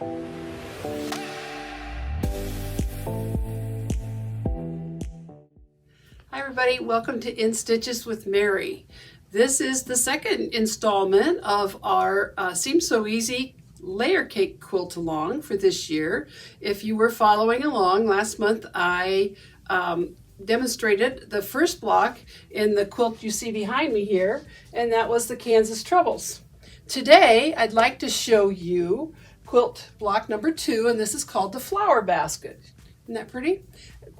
Hi everybody, welcome to In Stitches with Mary. This is the second installment of our Seems So Easy layer cake quilt along for this year. If you were following along, last month I demonstrated the first block in the quilt you see behind me here, and that was the Kansas Troubles. Today I'd like to show you quilt block number 2, and this is called the flower basket. Isn't that pretty?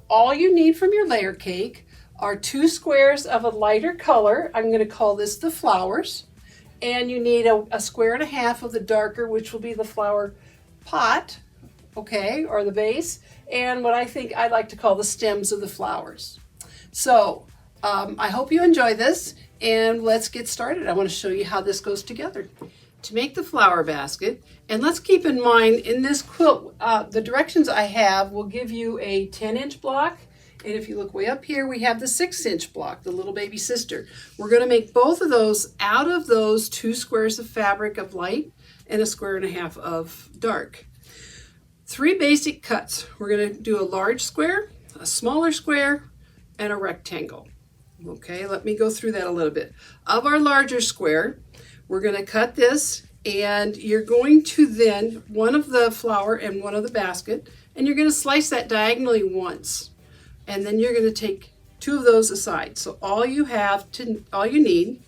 All you need from your layer cake are 2 squares of a lighter color. I'm going to call this the flowers. And you need a square and a half of the darker, which will be the flower pot, okay, or the base, and what I like to call the stems of the flowers. So I hope you enjoy this, and let's get started. I want to show you how this goes together. To make the flower basket, and let's keep in mind in this quilt, the directions I have will give you a 10-inch block. And if you look way up here, we have the 6-inch block, the little baby sister. We're going to make both of those out of those 2 squares of fabric of light and a square and a half of dark. 3 basic cuts. We're going to do a large square, a smaller square, and a rectangle. Okay, let me go through that a little bit. Of our larger square, we're going to cut this, and you're going to then, one of the flower and one of the basket, and you're going to slice that diagonally once. And then you're going to take 2 of those aside. So all you need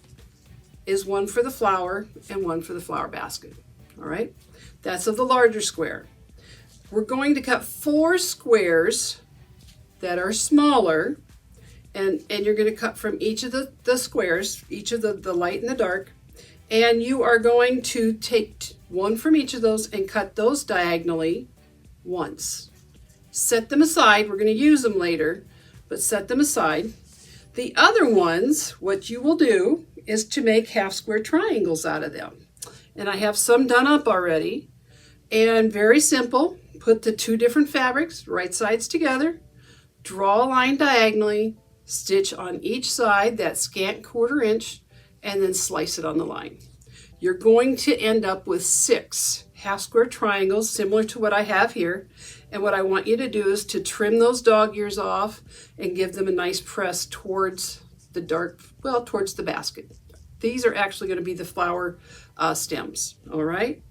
is one for the flower and one for the flower basket. All right, that's of the larger square. We're going to cut 4 squares that are smaller, and you're going to cut from each of the squares, each of the light and the dark, and you are going to take one from each of those and cut those diagonally once. Set them aside. We're going to use them later, but set them aside. The other ones, what you will do is to make half square triangles out of them. And I have some done up already. And very simple. Put the 2 different fabrics, right sides together, draw a line diagonally, stitch on each side that scant 1/4 inch, and then slice it on the line. You're going to end up with 6 half square triangles similar to what I have here. And what I want you to do is to trim those dog ears off and give them a nice press towards the towards the basket. These are actually going to be the flower stems, all right?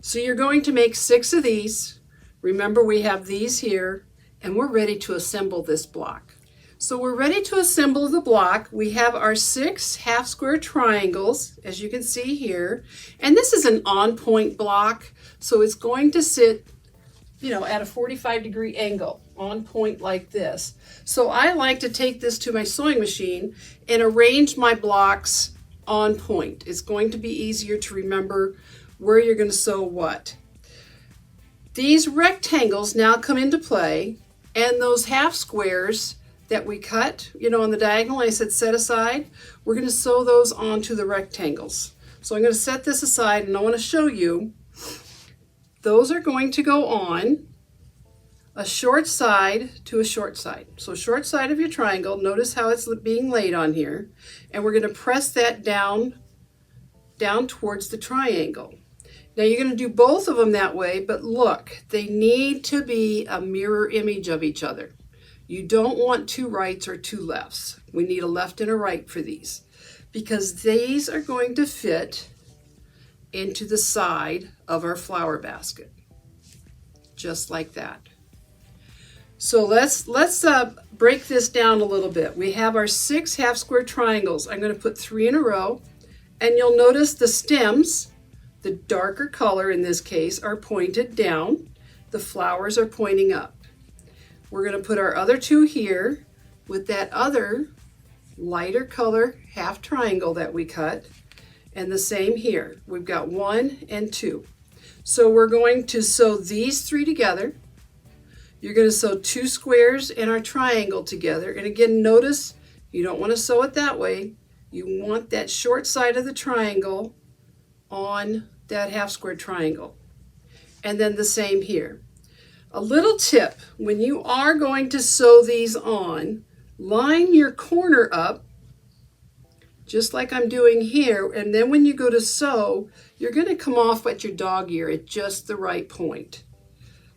So you're going to make 6 of these. Remember, we have these here, and we're ready to assemble this block. So we're ready to assemble the block. We have our 6 half square triangles, as you can see here. And this is an on-point block, so it's going to sit, at a 45-degree angle, on point like this. So I like to take this to my sewing machine and arrange my blocks on point. It's going to be easier to remember where you're going to sew what. These rectangles now come into play, and those half squares that we cut, on the diagonal, I said set aside, we're going to sew those onto the rectangles. So I'm going to set this aside, and I want to show you. Those are going to go on a short side to a short side. So short side of your triangle, notice how it's being laid on here, and we're going to press that down towards the triangle. Now you're going to do both of them that way, but look, they need to be a mirror image of each other. You don't want 2 rights or 2 lefts. We need a left and a right for these, because these are going to fit into the side of our flower basket, just like that. So let's break this down a little bit. We have our 6 half square triangles. I'm going to put 3 in a row, and you'll notice the stems, the darker color in this case, are pointed down. The flowers are pointing up. We're going to put our other 2 here with that other lighter color half triangle that we cut, and the same here. We've got 1 and 2. So we're going to sew these 3 together. You're going to sew 2 squares in our triangle together. And again, notice you don't want to sew it that way. You want that short side of the triangle on that half square triangle. And then the same here. A little tip, when you are going to sew these on, line your corner up just like I'm doing here. And then when you go to sew, you're going to come off at your dog ear at just the right point.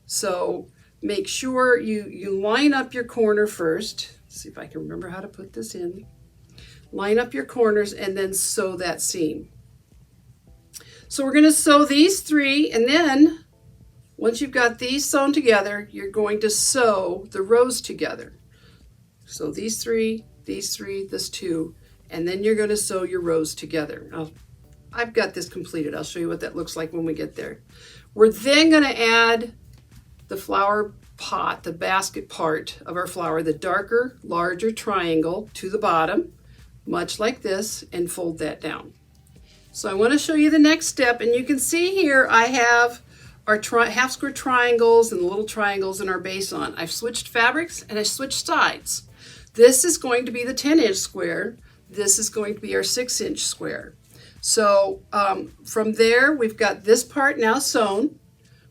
So make sure you line up your corner first. Let's see if I can remember how to put this in. Line up your corners and then sew that seam. So we're going to sew these 3, and then once you've got these sewn together, you're going to sew the rows together. So these 3, this 2, and then you're going to sew your rows together. I've got this completed. I'll show you what that looks like when we get there. We're then going to add the flower pot, the basket part of our flower, the darker, larger triangle to the bottom, much like this, and fold that down. So I want to show you the next step, and you can see here I have our half square triangles and the little triangles in our base on. I've switched fabrics and I switched sides. This is going to be the 10-inch square. This is going to be our 6-inch square. So from there, we've got this part now sewn.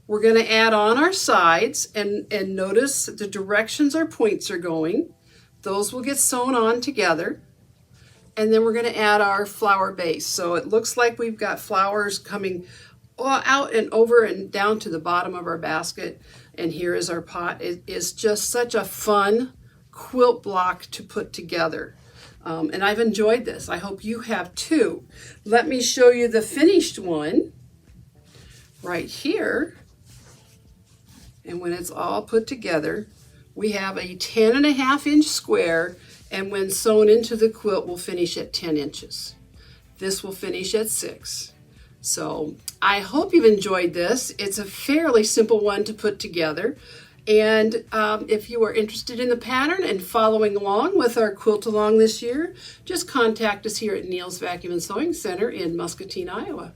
We're going to add on our sides, and notice the directions our points are going. Those will get sewn on together. And then we're going to add our flower base. So it looks like we've got flowers coming out and over and down to the bottom of our basket. And here is our pot. It is just such a fun quilt block to put together. And I've enjoyed this. I hope you have too. Let me show you the finished one right here. And when it's all put together, we have a 10.5-inch square, and when sewn into the quilt, will finish at 10 inches. This will finish at 6. So I hope you've enjoyed this. It's a fairly simple one to put together. And if you are interested in the pattern and following along with our quilt along this year, just contact us here at Neil's Vacuum and Sewing Center in Muscatine, Iowa.